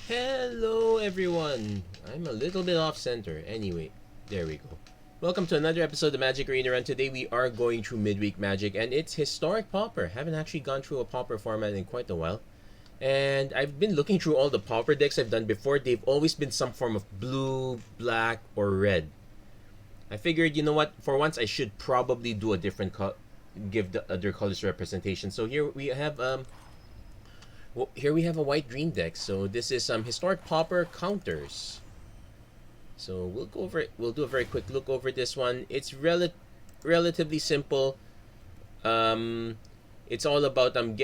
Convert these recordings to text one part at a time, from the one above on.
Hello everyone! I'm a little bit off center. Anyway, there we go. Welcome to another episode of Magic Arena Run. Today we are going through Midweek Magic and it's Historic Pauper. Haven't actually gone through a Pauper format in quite a while. And I've been looking through all the Pauper decks I've done before. They've always been some form of blue, black, or red. I figured, you know what, for once I should probably do a different give the other colors representation. So here we have here we have a white-green deck. So this is Historic Pauper counters. So we'll go over it. We'll do a very quick look over this one. It's relatively simple. It's all about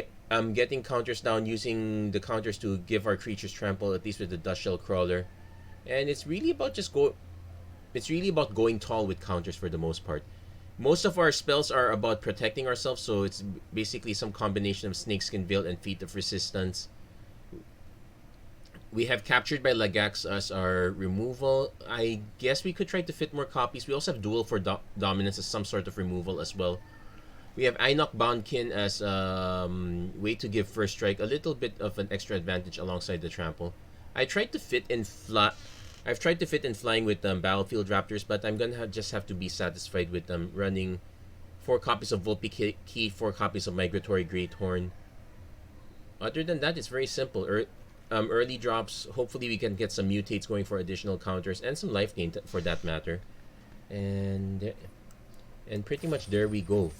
getting counters down, using the counters to give our creatures trample, at least with the Dust Shell Crawler. And it's really about going tall with counters for the most part. Most of our spells are about protecting ourselves, so it's basically some combination of Snakeskin Veil and Feet of Resistance. We have Captured by Lagax as our removal. I guess we could try to fit more copies. We also have Duel for Dominance as some sort of removal as well. We have Einok Boundkin as a way to give First Strike a little bit of an extra advantage alongside the trample. I've tried to fit in flying with Battlefield Raptors, but I'm gonna just have to be satisfied with running 4 copies of Vulpix, 4 copies of Migratory Greathorn. Other than that, it's very simple. Early drops. Hopefully, we can get some mutates going for additional counters and some life gain for that matter. And pretty much there we go.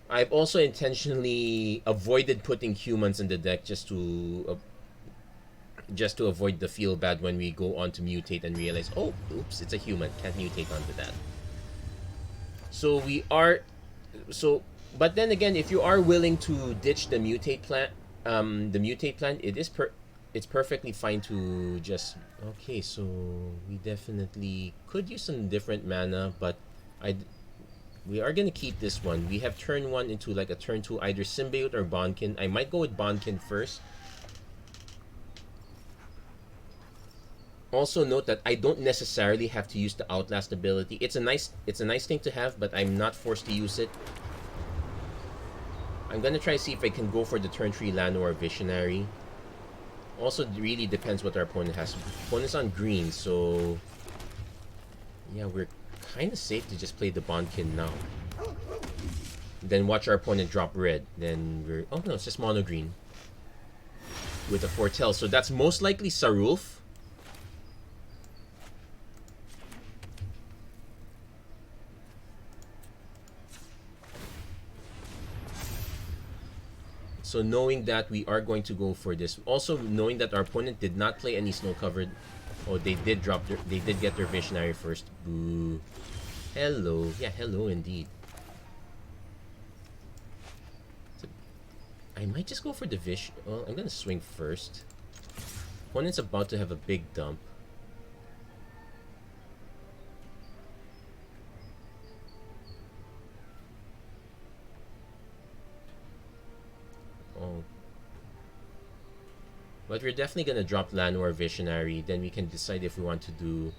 I've also intentionally avoided putting humans in the deck just to avoid the feel bad when we go on to mutate and realize, oh, oops, it's a human, can't mutate onto that. But then again, if you are willing to ditch the mutate plan, it's perfectly fine to just, okay, so we definitely could use some different mana, but we are gonna keep this one. We have turn 1 into like a turn 2 either Symbiote or Bondkin. I might go with Bondkin first. Also note that I don't necessarily have to use the Outlast ability. It's a nice thing to have, but I'm not forced to use it. I'm gonna try to see if I can go for the turn 3 Llanowar Visionary. Also, it really depends what our opponent has. Opponent's on green, so yeah, we're kind of safe to just play the Bondkin now. Then watch our opponent drop red. Then we're, oh no, it's just mono green with a Foretell. So that's most likely Sarulf. So knowing that, we are going to go for this. Also knowing that our opponent did not play any snow covered. Oh, they did get their Visionary first. Boo. Hello. Yeah, hello indeed. So I might just go for the Vision. Well, I'm gonna swing first. Opponent's about to have a big dump. Oh. But we're definitely gonna drop Llanowar Visionary. Then we can decide if we want to do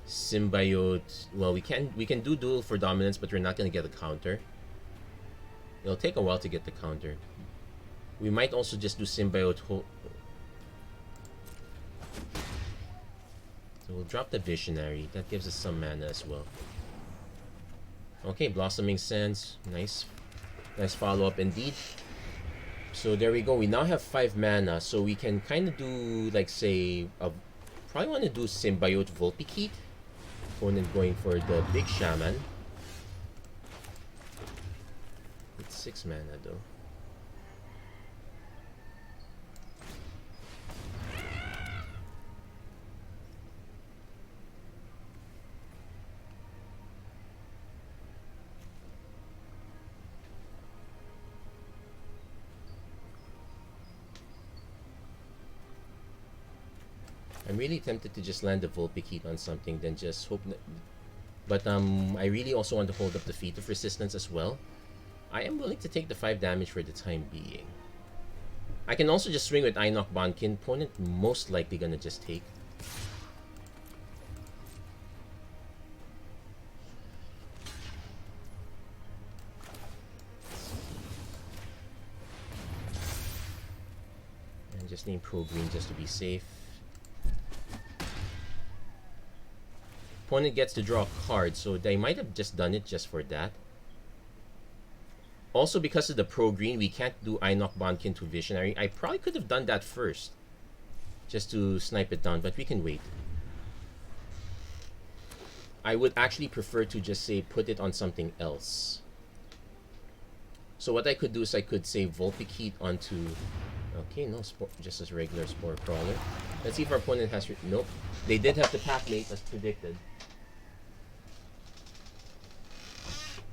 Symbiote. Well, we can do Duel for Dominance, but we're not gonna get a counter. It'll take a while to get the counter. We might also just do Symbiote. So we'll drop the Visionary. That gives us some mana as well. Okay, Blossoming Sands. Nice follow-up indeed. So there we go. We now have 5 mana, so we can kind of do, like, say, probably want to do Symbiote Vulpix. Opponent going for the big Shaman. It's 6 mana though. I'm really tempted to just land the Vulpix on something, then just hope but I really also want to hold up the Feet of Resistance as well. I am willing to take the 5 damage for the time being. I can also just swing with Einok Boundkin. Opponent most likely gonna just take. Just name Pro Green just to be safe. Opponent gets to draw a card, so they might have just done it just for that. Also, because of the Pro Green, we can't do Inoc Bondkin to Visionary. I probably could have done that first, just to snipe it down, but we can wait. I would actually prefer to just say put it on something else. So what I could do is I could say Vulpikeet onto... Okay, no, just as regular Spore Crawler. Let's see if our opponent has... Nope. They did have the Pathmate as predicted.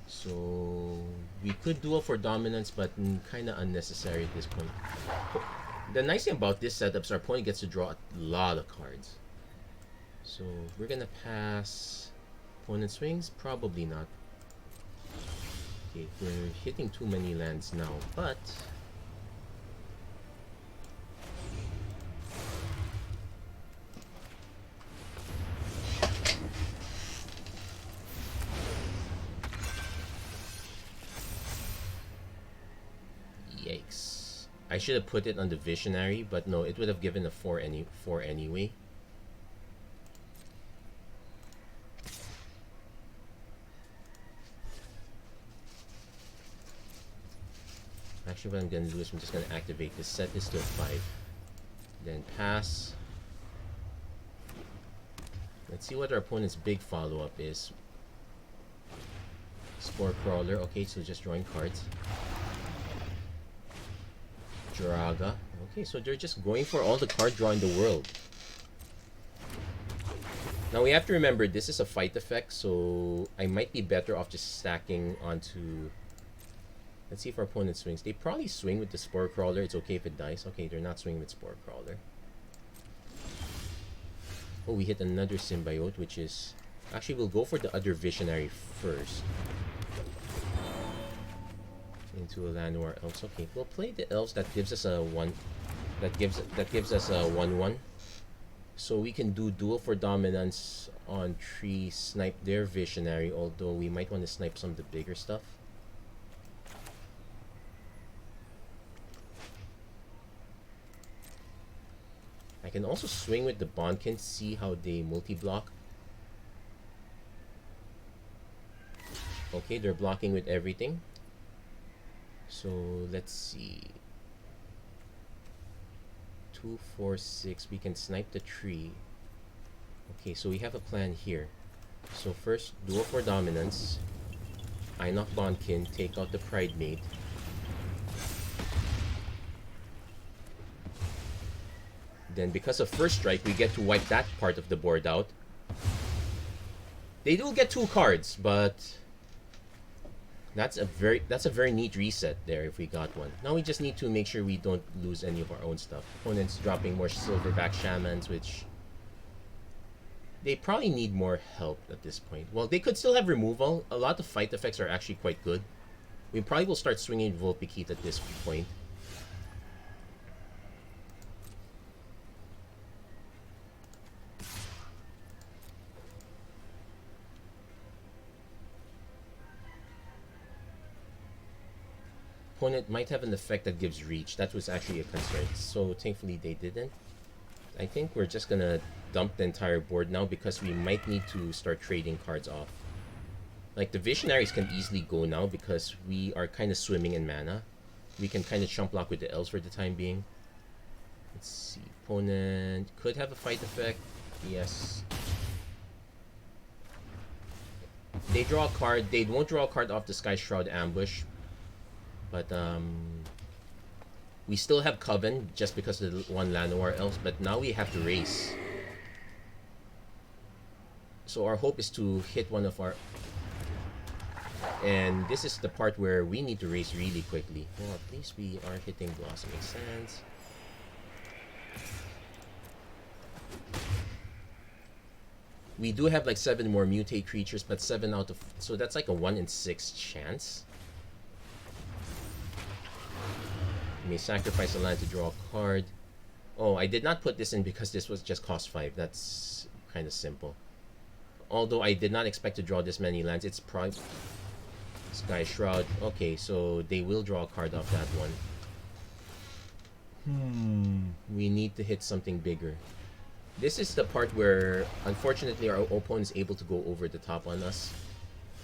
So we could duel for dominance, but kind of unnecessary at this point. The nice thing about this setup is our opponent gets to draw a lot of cards. So we're gonna pass. Opponent swings? Probably not. Okay, we're hitting too many lands now, but yikes. I should have put it on the Visionary, but no, it would have given a 4 anyway. Actually, what I'm going to do is I'm just going to activate this, set this to a 5. Then pass. Let's see what our opponent's big follow-up is. Spore Crawler. Okay, so just drawing cards. Jiraga. Okay, so they're just going for all the card draw in the world. Now we have to remember this is a fight effect, so I might be better off just stacking onto... Let's see if our opponent swings. They probably swing with the Spore Crawler. It's okay if it dies. Okay, they're not swinging with Spore Crawler. Oh, we hit another Symbiote, which is... Actually, we'll go for the other Visionary first. Into a Llanowar Elves. Okay, we'll play the Elves. That gives us a 1. That gives us a 1/1. So we can do duel for dominance on tree, snipe their Visionary, although we might want to snipe some of the bigger stuff. I can also swing with the Bondkin, see how they multi-block. Okay, they're blocking with everything. So let's see. 2, 4, 6. We can snipe the tree. Okay, so we have a plan here. So first, duel for dominance. Inoc Bondkin, take out the Pridemate. Then because of first strike, we get to wipe that part of the board out. They do get 2 cards, but that's a very neat reset there if we got one. Now we just need to make sure we don't lose any of our own stuff. Opponents dropping more Silverback Shamans, which they probably need more help at this point. Well, they could still have removal. A lot of fight effects are actually quite good. We probably will start swinging Vulpikeet at this point. Opponent might have an effect that gives reach. That was actually a concern. So thankfully they didn't. I think we're just gonna dump the entire board now because we might need to start trading cards off. Like the Visionaries can easily go now because we are kind of swimming in mana. We can kind of chump block with the Elves for the time being. Let's see. Opponent could have a fight effect. Yes. They draw a card. They won't draw a card off the Sky Shroud Ambush. But we still have Coven just because of the 1 Llanowar Elves, but now we have to race. So our hope is to hit one of our... And this is the part where we need to race really quickly. Well, at least we are hitting Blossoming Sands. We do have like 7 more mutate creatures, but 7 out of... So that's like a 1 in 6 chance. You may sacrifice a land to draw a card. Oh, I did not put this in because this was just cost 5. That's kind of simple. Although I did not expect to draw this many lands. It's probably... Sky Shroud. Okay, so they will draw a card off that one. We need to hit something bigger. This is the part where, unfortunately, our opponent is able to go over the top on us.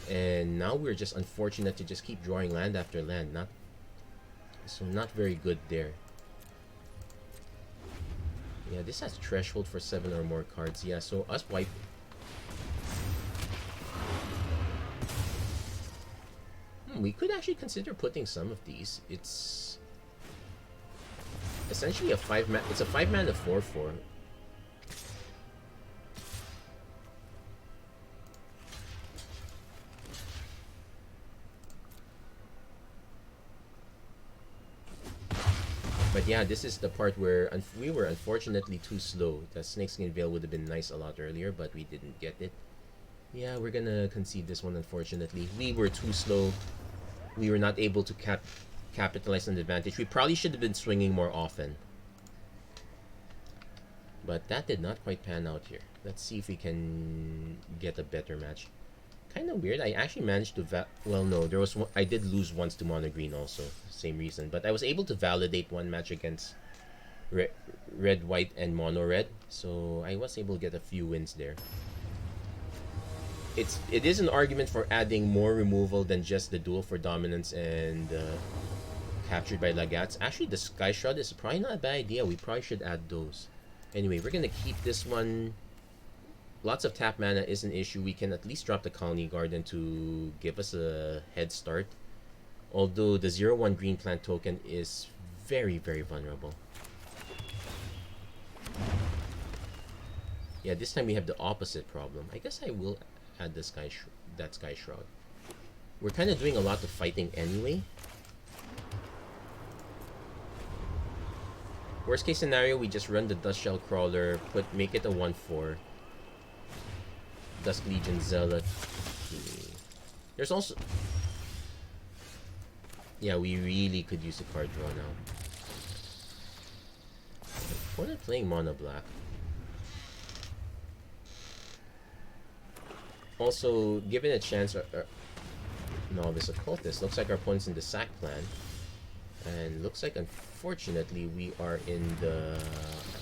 And now we're just unfortunate to just keep drawing land after land. Not very good there. Yeah, this has threshold for 7 or more cards. Yeah, so us wipe. We could actually consider putting some of these. It's essentially a 5-mana. It's a 5-mana 4/4. But yeah, this is the part where we were unfortunately too slow. The Snakeskin Veil would have been nice a lot earlier, but we didn't get it. Yeah, we're gonna concede this one, unfortunately. We were too slow. We were not able to capitalize on the advantage. We probably should have been swinging more often. But that did not quite pan out here. Let's see if we can get a better match. Kind of weird. I actually managed to well, no, there was one, I did lose once to mono green also, same reason. But I was able to validate one match against red, white, and mono red, so I was able to get a few wins there. It is an argument for adding more removal than just the duel for dominance and captured by Lagats. Actually, the Sky Shroud is probably not a bad idea. We probably should add those. Anyway, we're gonna keep this one. Lots of tap mana is an issue. We can at least drop the Colony Garden to give us a head start. Although the 0/1 green plant token is very, very vulnerable. Yeah, this time we have the opposite problem. I guess I will add the Sky Shroud. We're kind of doing a lot of fighting anyway. Worst case scenario, we just run the Dust Shell Crawler, make it a 1/4. Dusk Legion Zealot. There's also... Yeah, we really could use a card draw now. We're not playing mono black. Also, given a chance... Novice Occultist. Looks like our opponent's in the sack plan. And looks like, unfortunately, we are in the...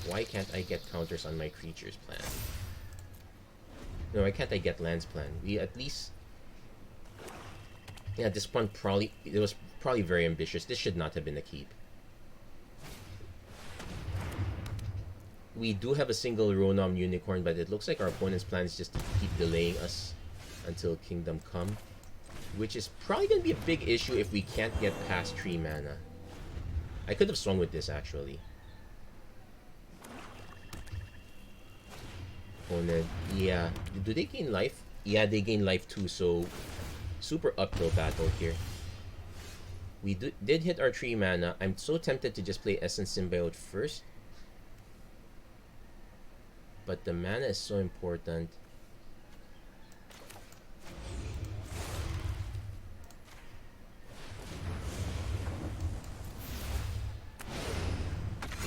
Why can't I get counters on my creatures plan? No, why can't I get lands plan? We at least... Yeah, this one probably... It was probably very ambitious. This should not have been a keep. We do have a single Ronom Unicorn, but it looks like our opponent's plan is just to keep delaying us until Kingdom Come. Which is probably going to be a big issue if we can't get past 3 mana. I could have swung with this, actually. Opponent, yeah. Do they gain life? Yeah, they gain life too, so super uphill battle here. We did hit our 3 mana. I'm so tempted to just play Essence Symbiote first. But the mana is so important.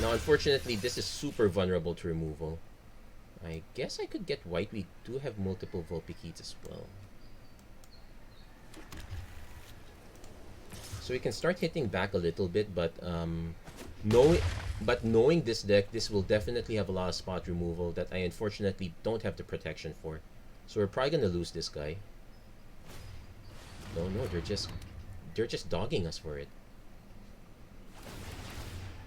Now, unfortunately, this is super vulnerable to removal. I guess I could get white. We do have multiple Vulpikeets as well. So we can start hitting back a little bit, but knowing this deck, this will definitely have a lot of spot removal that I unfortunately don't have the protection for. So we're probably gonna lose this guy. No, they're just dogging us for it.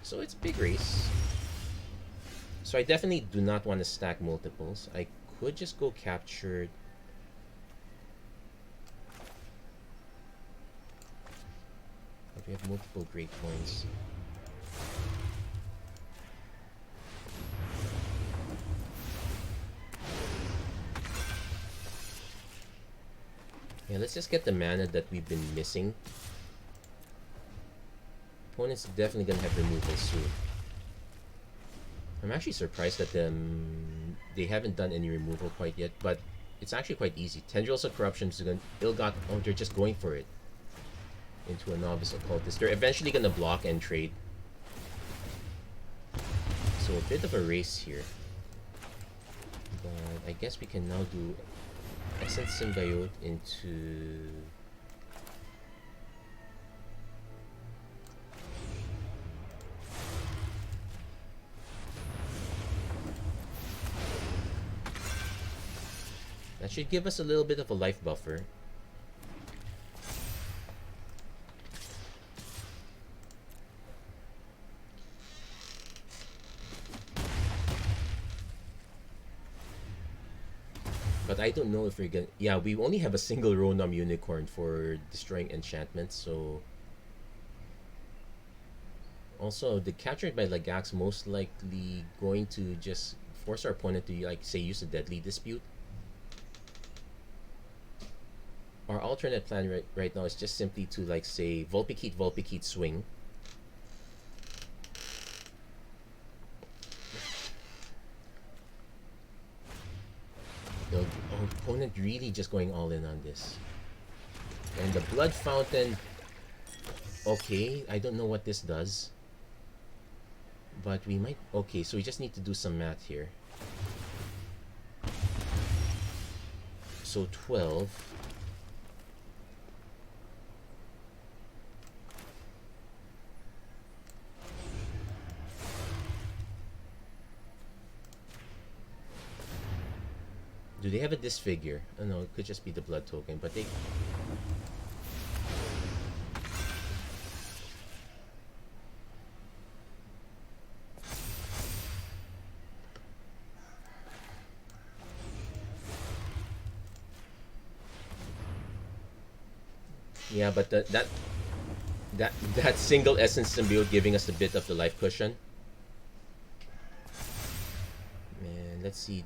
So it's big race. So I definitely do not want to stack multiples. I could just go captured. But we have multiple great points. Yeah, let's just get the mana that we've been missing. Opponent's definitely gonna have removal soon. I'm actually surprised that they haven't done any removal quite yet, but it's actually quite easy. Tendrils of Corruption is going to... Oh, they're just going for it. Into a Novice Occultist. They're eventually going to block and trade. So a bit of a race here. But I guess we can now do Essence Symbiote into... That should give us a little bit of a life buffer. But I don't know if we're gonna... Yeah, we only have a single Ronom Unicorn for destroying enchantments, so... Also, the captured by Lagax most likely going to just force our opponent to, like, say, use a Deadly Dispute. Our alternate plan right now is just simply to, like, say, Vulpikeet, swing. The opponent really just going all in on this. And the Blood Fountain... Okay, I don't know what this does. But we might... Okay, so we just need to do some math here. So 12... Do they have a disfigure? Oh no, it could just be the blood token, but they... Yeah, but that single essence symbiote giving us a bit of the life cushion. Man, let's see.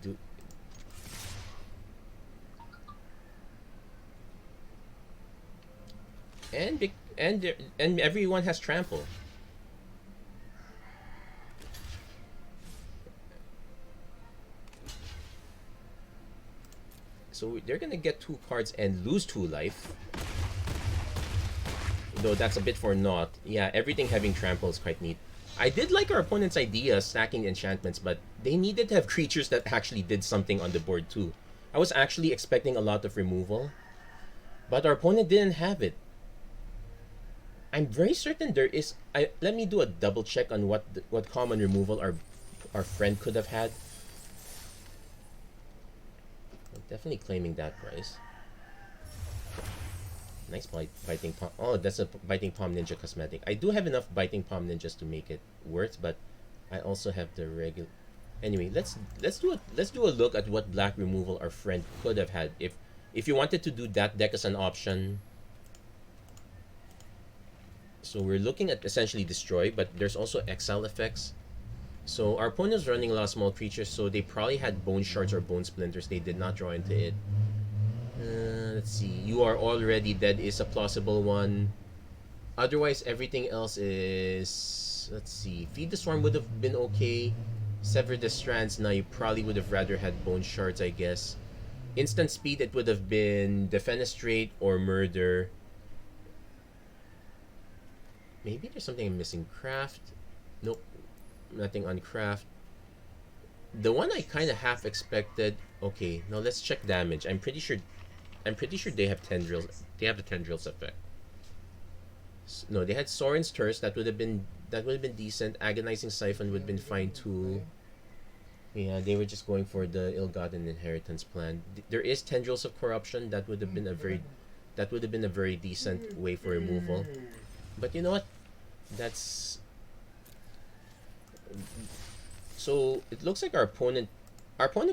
And everyone has trample. So they're gonna get 2 cards and lose 2 life. Though that's a bit for naught. Yeah, everything having trample is quite neat. I did like our opponent's idea, stacking enchantments, but they needed to have creatures that actually did something on the board too. I was actually expecting a lot of removal, but our opponent didn't have it. I'm very certain there is... let me do a double check on what common removal our friend could have had. I'm definitely claiming that price. Nice biting palm. Oh, that's a biting palm ninja cosmetic. I do have enough biting palm ninjas to make it worth, but I also have the regular. Anyway, let's do a look at what black removal our friend could have had if you wanted to do that deck as an option. So we're looking at essentially destroy, but there's also exile effects. So our opponent's running a lot of small creatures, so they probably had bone shards or bone splinters. They did not draw into it. Let's see. You are already dead is a plausible one. Otherwise, everything else is... Let's see. Feed the Swarm would have been okay. Sever the Strands. Now you probably would have rather had bone shards, I guess. Instant speed, it would have been Defenestrate or Murder. Maybe there's something I'm missing. Craft. Nope. Nothing on craft. The one I kind of half expected... Okay, now let's check damage. I'm pretty sure they have tendrils. They have the tendrils effect. No, they had Sorin's Terse. That would have been decent. Agonizing Siphon would have been fine too. Yeah, they were just going for the ill-gotten inheritance plan. There is Tendrils of Corruption. That would have been a very decent way for removal. But you know what? That's... So it looks like our opponent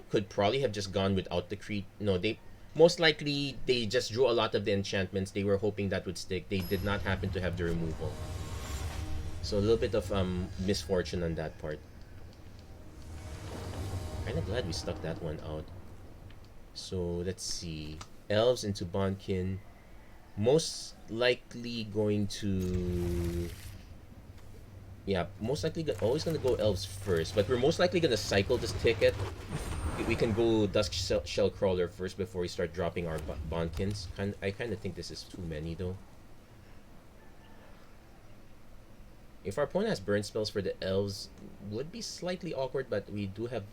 could probably have just gone without the creep. No, most likely they just drew a lot of the enchantments. They were hoping that would stick. They did not happen to have the removal. So a little bit of misfortune on that part. Kinda glad we stuck that one out. So let's see. Elves into Bondkin. Most likely going to... Yeah, most likely always going to go Elves first. But we're most likely going to cycle this ticket. We can go Dusk Shellcrawler first before we start dropping our Bondkins. I kind of think this is too many though. If our opponent has burn spells for the Elves, would be slightly awkward, but we do have...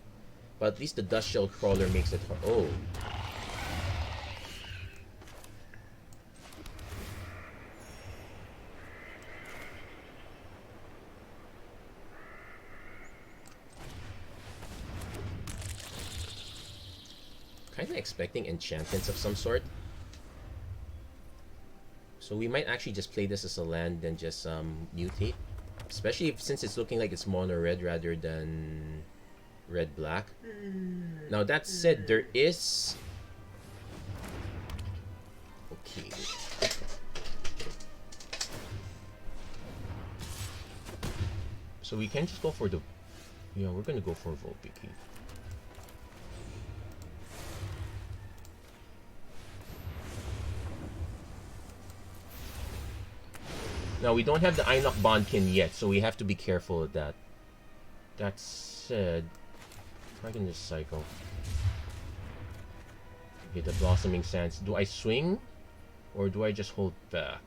But at least the Dust Shellcrawler makes it... Oh. kind of expecting enchantments of some sort. So we might actually just play this as a land and just mutate. Especially since it's looking like it's mono red rather than red black. Now that said, there is... Okay. So we can just go for the... Yeah, we're gonna go for Volpiki. Now, we don't have the Einok Bondkin yet, so we have to be careful of that. That said, I can just cycle. Okay, the Blossoming Sands. Do I swing? Or do I just hold back?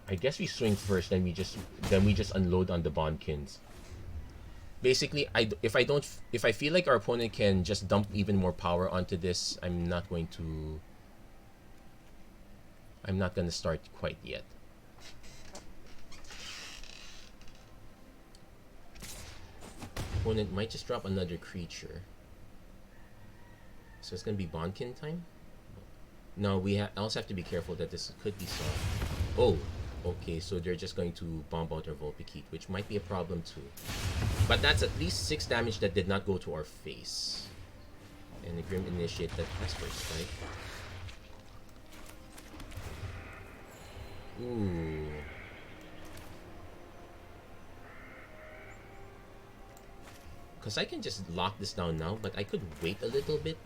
I guess we swing first, then we just unload on the Bondkins. Basically, if I feel like our opponent can just dump even more power onto this, I'm not gonna start quite yet. Opponent might just drop another creature. So it's gonna be Bondkin time? No, I also have to be careful that this could be soft. Oh, okay, so they're just going to bomb out our Volpikit, which might be a problem too. But that's at least 6 damage that did not go to our face. And the Grim Initiate that has first strike. Ooh. Because I can just lock this down now, but I could wait a little bit.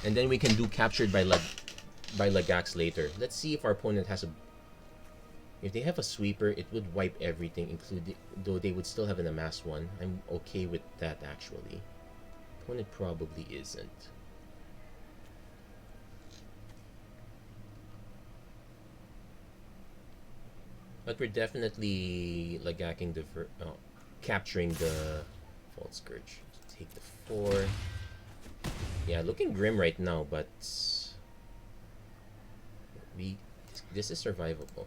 And then we can do Captured by Lagax later. Let's see if our opponent has a... If they have a sweeper, it would wipe everything, including... Though they would still have an amass one. I'm okay with that, actually. Opponent probably isn't. But we're definitely Lagacking the... capturing the Vault Scourge. Take the 4... Yeah, looking grim right now, but this is survivable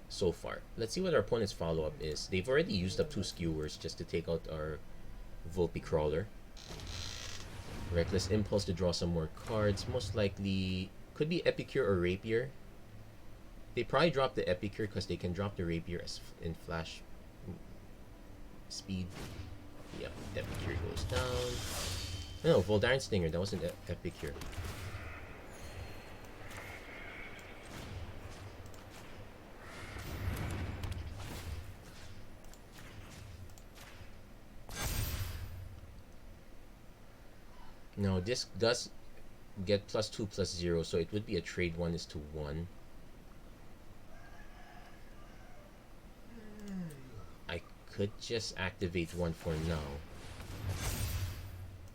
so far. Let's see what our opponent's follow-up is. They've already used up 2 skewers just to take out our Volpe Crawler. Reckless Impulse to draw some more cards. Most likely could be Epicure or Rapier. They probably drop the Epicure because they can drop the Rapier as in flash speed. Yep, Epicure goes down. No, Voldaren Stinger, that wasn't Epicure. No, this does get +2/+0, so it would be a trade 1:1. I could just activate 1 for now.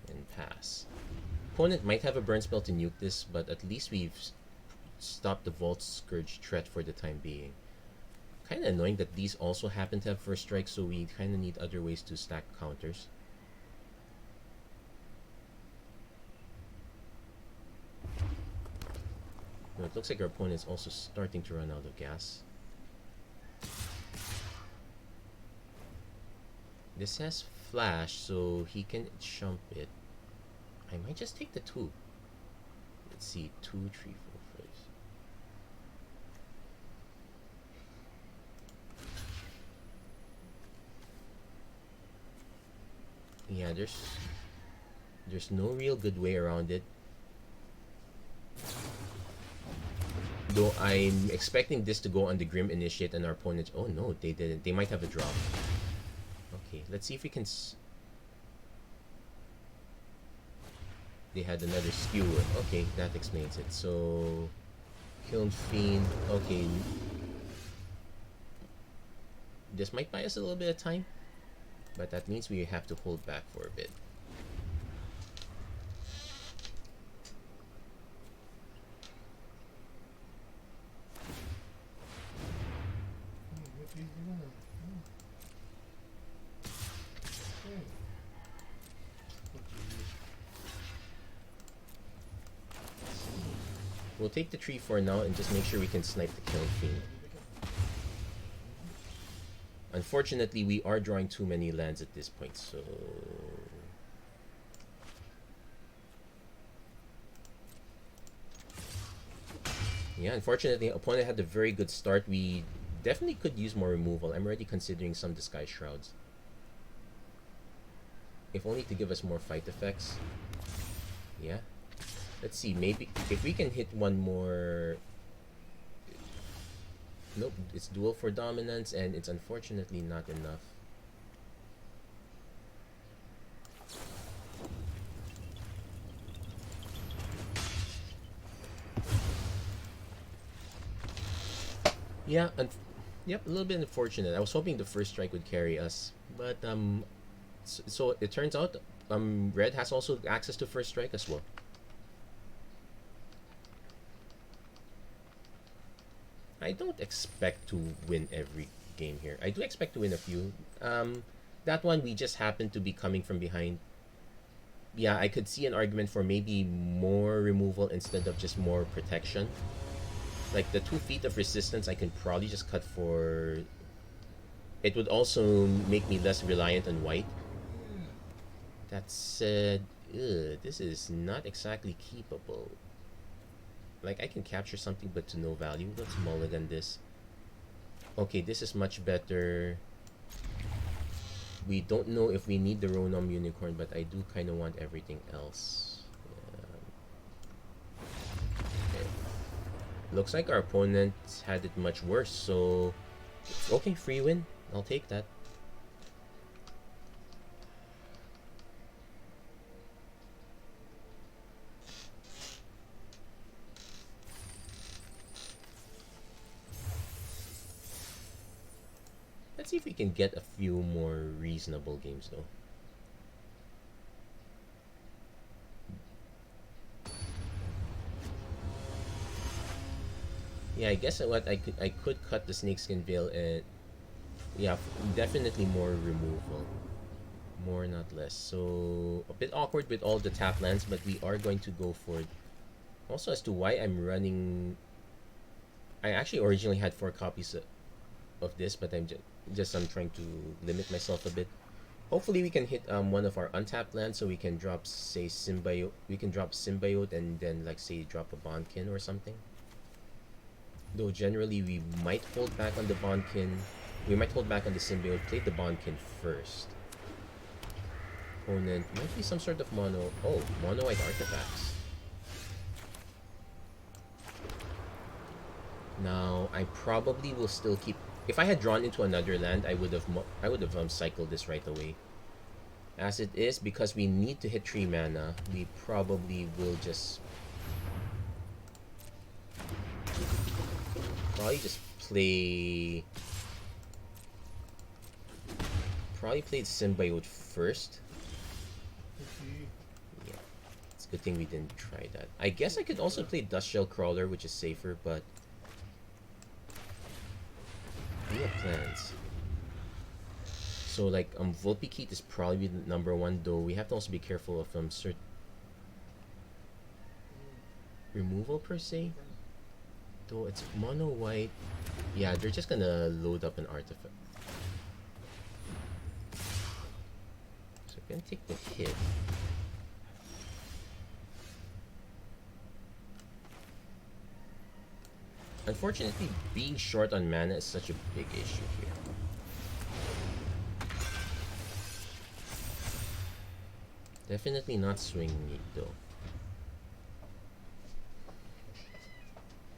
And pass. Opponent might have a burn spell to nuke this, but at least we've stopped the Vault Scourge threat for the time being. Kind of annoying that these also happen to have first strike, so we kind of need other ways to stack counters. No, it looks like our opponent's also starting to run out of gas. This has flash, so he can jump it. I might just take the 2. Let's see, 2, 3, 4, 5. Yeah, there's no real good way around it. Though I'm expecting this to go on the Grim Initiate and our opponent... Oh no, they didn't. They might have a drop. Okay, let's see if we can... They had another skewer. Okay, that explains it. So... Kiln Fiend. Okay. This might buy us a little bit of time. But that means we have to hold back for a bit. We'll take the tree for now and just make sure we can snipe the Kiln Fiend. Unfortunately, we are drawing too many lands at this point, so... Yeah, unfortunately, opponent had a very good start. We definitely could use more removal. I'm already considering some Disguise Shrouds. If only to give us more fight effects. Yeah. Let's see, maybe if we can hit one more... Nope, it's duel for dominance, and it's unfortunately not enough. Yeah, yep, a little bit unfortunate. I was hoping the first strike would carry us, but so it turns out red has also access to first strike as well. I don't expect to win every game here. I do expect to win a few. That one we just happened to be coming from behind. Yeah, I could see an argument for maybe more removal instead of just more protection. Like the 2 feet of resistance, I can probably just cut for... It would also make me less reliant on white. That said, this is not exactly keepable. Like, I can capture something but to no value. Let's mulligan this. Okay, this is much better. We don't know if we need the Ronom Unicorn, but I do kind of want everything else. Okay. Looks like our opponent had it much worse, so... Okay, free win. I'll take that. Let's see if we can get a few more reasonable games though. Yeah, I guess what I could cut the Snakeskin Veil and yeah, definitely more removal. More not less. So a bit awkward with all the tap lands, but we are going to go for it. Also as to why I'm running, I actually originally had 4 copies of this, but I'm I'm trying to limit myself a bit. Hopefully we can hit one of our untapped lands, so we can drop, say, Symbiote. We can drop Symbiote and then, like, say, drop a Bondkin or something. Though generally we might hold back on the Bondkin. We might hold back on the Symbiote, play the Bondkin first. Opponent might be some sort of mono. Oh, mono white artifacts. Now I probably will still keep. If I had drawn into another land, I would have cycled this right away. As it is, because we need to hit 3 mana, we probably will just play Symbiote first. Yeah, it's a good thing we didn't try that. I guess I could also play Dustshell Crawler, which is safer, but we have plans. So like Vulpikeet is probably the #1, though we have to also be careful of certain removal per se. Though it's mono white. Yeah, they're just gonna load up an artifact. So I'm gonna take the hit. Unfortunately, being short on mana is such a big issue here. Definitely not swinging it though.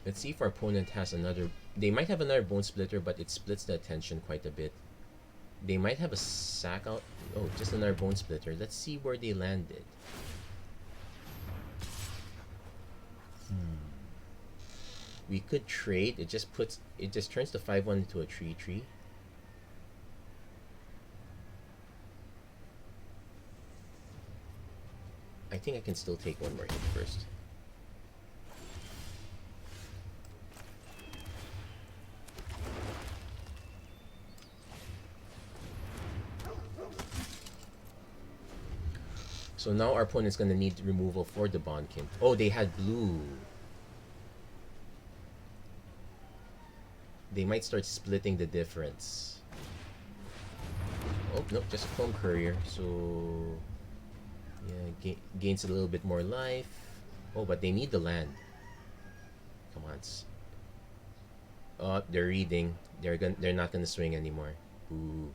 Let's see if our opponent has another. They might have another Bone Splitter, but it splits the attention quite a bit. They might have a sack out. Oh, just another Bone Splitter. Let's see where they landed. We could trade. It just turns the 5/1 into a 3/3. I think I can still take one more hit first. So now our opponent's gonna need removal for the Bondkin. Oh, they had blue. They might start splitting the difference. Oh, nope, just a Clone Courier. So, yeah, gains a little bit more life. Oh, but they need the land. Come on. Oh, they're reading. They're not gonna swing anymore. Ooh.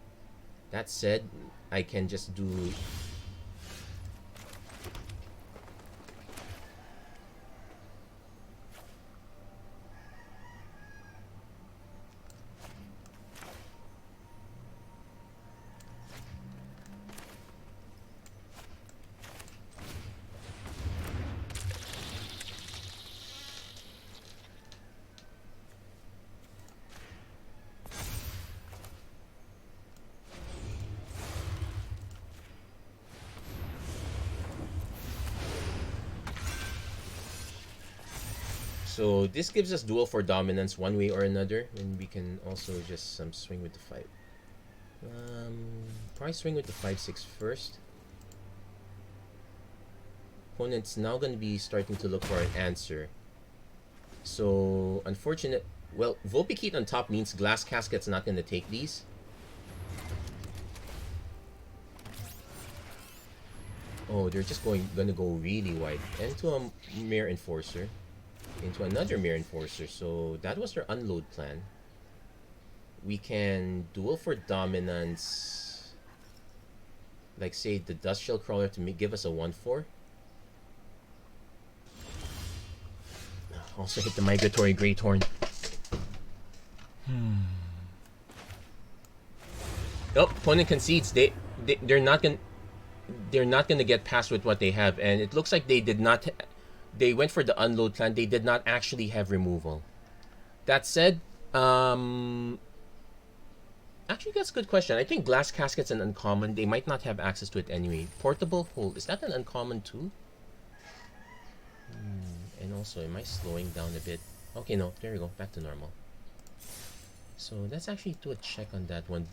That said, I can just do. So this gives us duel for dominance one way or another, and we can also just swing with the 5. Probably swing with the 5/6 first. Opponent's now going to be starting to look for an answer. So unfortunate. Well, Vulpikeet on top means Glass Casket's not going to take these. Oh, they're just gonna go really wide into a Mirror Enforcer. Into another Mirror Enforcer, so that was their unload plan. We can duel for dominance, like say the Dust Shell Crawler to give us a 1/4. Also hit the Migratory Greathorn. Nope, opponent concedes. They're not gonna get past with what they have, and it looks like they did not. They went for the unload plan. They did not actually have removal. That said, actually that's a good question. I think Glass Casket's an uncommon. They might not have access to it anyway. Portable Hold, is that an uncommon too? And also, am I slowing down a bit? Okay, no, there we go, back to normal. So let's actually do a check on that one.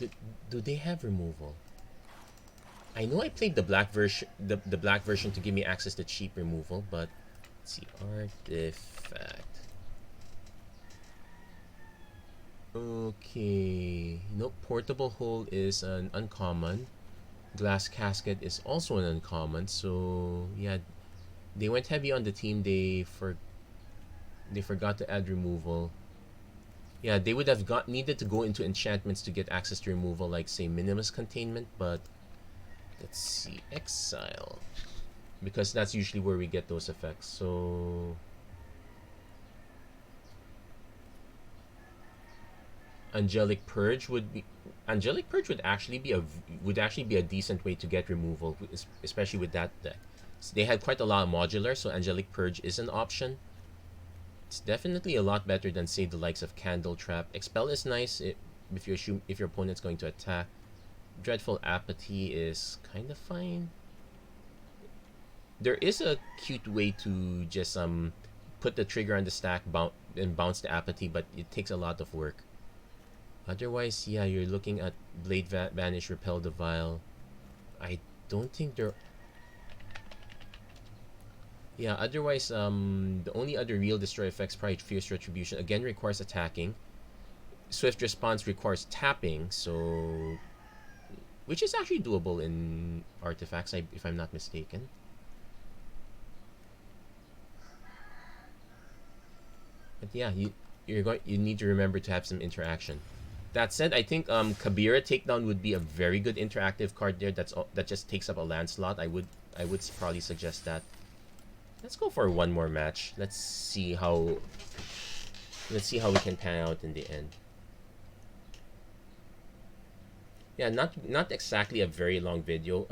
Do they have removal? I know I played the black version, the black version to give me access to cheap removal, but let's see, artifact. Okay, nope. Portable Hold is an uncommon. Glass Casket is also an uncommon. So yeah, they went heavy on the team. They forgot to add removal. Yeah, they would have needed to go into enchantments to get access to removal, like say Minimus Containment. But let's see, Exile, because that's usually where we get those effects. So Angelic Purge would actually be a decent way to get removal, especially with that deck. So they had quite a lot of modular, so Angelic Purge is an option. It's definitely a lot better than say the likes of Candle Trap. Expel is nice if your opponent's going to attack. Dreadful Apathy is kind of fine. There is a cute way to just put the trigger on the stack and bounce the Apathy, but it takes a lot of work. Otherwise, yeah, you're looking at Blade Vanish, Repel the Vile. I don't think they're... Yeah, otherwise, the only other real destroy effects, probably Fierce Retribution, again requires attacking. Swift Response requires tapping, so... which is actually doable in artifacts, if I'm not mistaken. But yeah, you need to remember to have some interaction. That said, I think Kabira Takedown would be a very good interactive card there. That just takes up a land slot. I would probably suggest that. Let's go for one more match. Let's see how we can pan out in the end. Yeah, not exactly a very long video.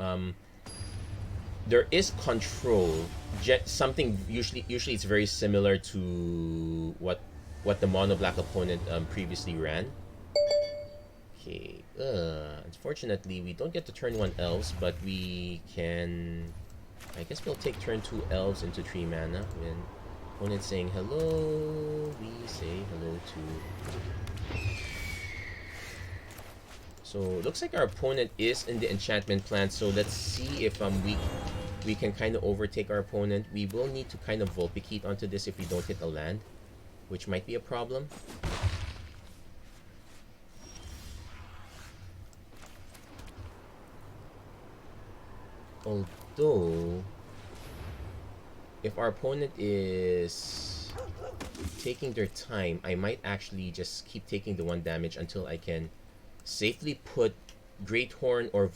There is control. Something usually it's very similar to what the mono black opponent previously ran. Okay. Unfortunately, we don't get to turn 1 elves, but we can. I guess we'll take turn 2 elves into 3 mana. When opponent's saying hello, we say hello too. So looks like our opponent is in the enchantment plan. So let's see if we can kind of overtake our opponent. We will need to kind of Vulpikeet onto this if we don't hit a land, which might be a problem. Although, if our opponent is taking their time, I might actually just keep taking the 1 damage until I can safely put Great Horn or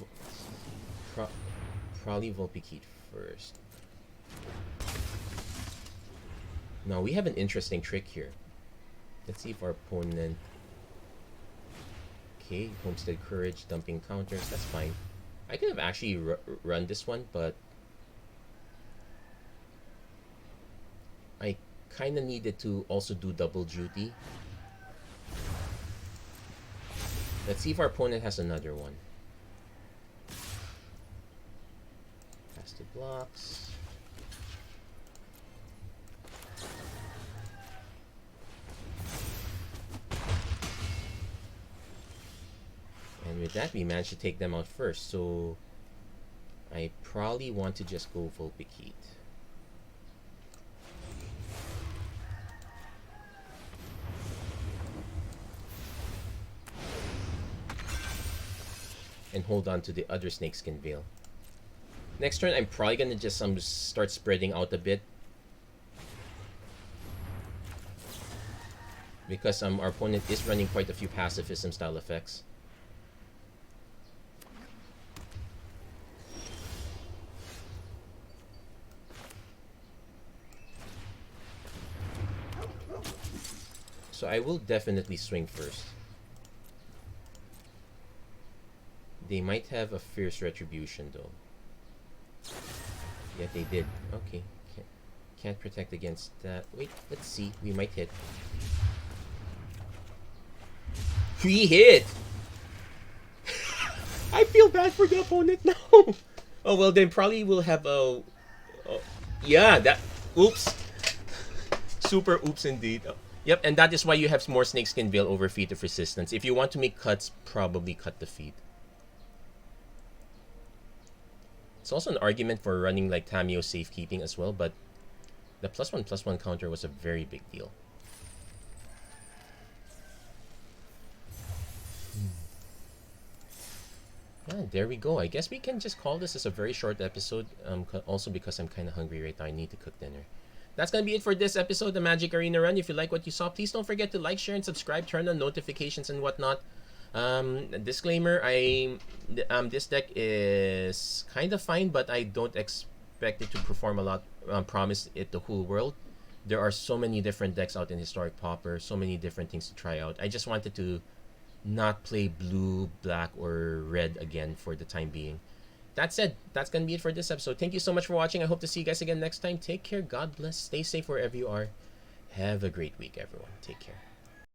probably Vulpikeet first. Now we have an interesting trick here. Let's see if our opponent... Okay, Homestead Courage, dumping counters, that's fine. I could have actually run this one, but I kind of needed to also do double duty. Let's see if our opponent has another one. Pass the blocks. And with that, we managed to take them out first. So I probably want to just go Vulpikeet. And hold on to the other Snakeskin Veil. Next turn, I'm probably gonna just start spreading out a bit. Because our opponent is running quite a few pacifism style effects. So I will definitely swing first. They might have a Fierce Retribution though. Yeah, they did. Okay. Can't protect against that. Wait, let's see. We might hit. We hit! I feel bad for the opponent now. Oh, well then probably we'll have a... yeah, that... Oops. Super oops indeed. Yep, and that is why you have more Snakeskin Veil over Feat of Resistance. If you want to make cuts, probably cut the feet. It's also an argument for running like Tameo Safekeeping as well, but the +1/+1 counter was a very big deal. Yeah, there we go. I guess we can just call this as a very short episode. Also because I'm kind of hungry right now. I need to cook dinner. That's going to be it for this episode, the Magic Arena Run. If you like what you saw, please don't forget to like, share, and subscribe. Turn on notifications and whatnot. Disclaimer, this deck is kind of fine, but I don't expect it to perform a lot. Promise it the whole world. There are so many different decks out in Historic Pauper, so many different things to try out. I just wanted to not play blue, black, or red again for the time being. That said, that's going to be it for this episode. Thank you so much for watching. I hope to see you guys again next time. Take care. God bless. Stay safe wherever you are. Have a great week, everyone. Take care.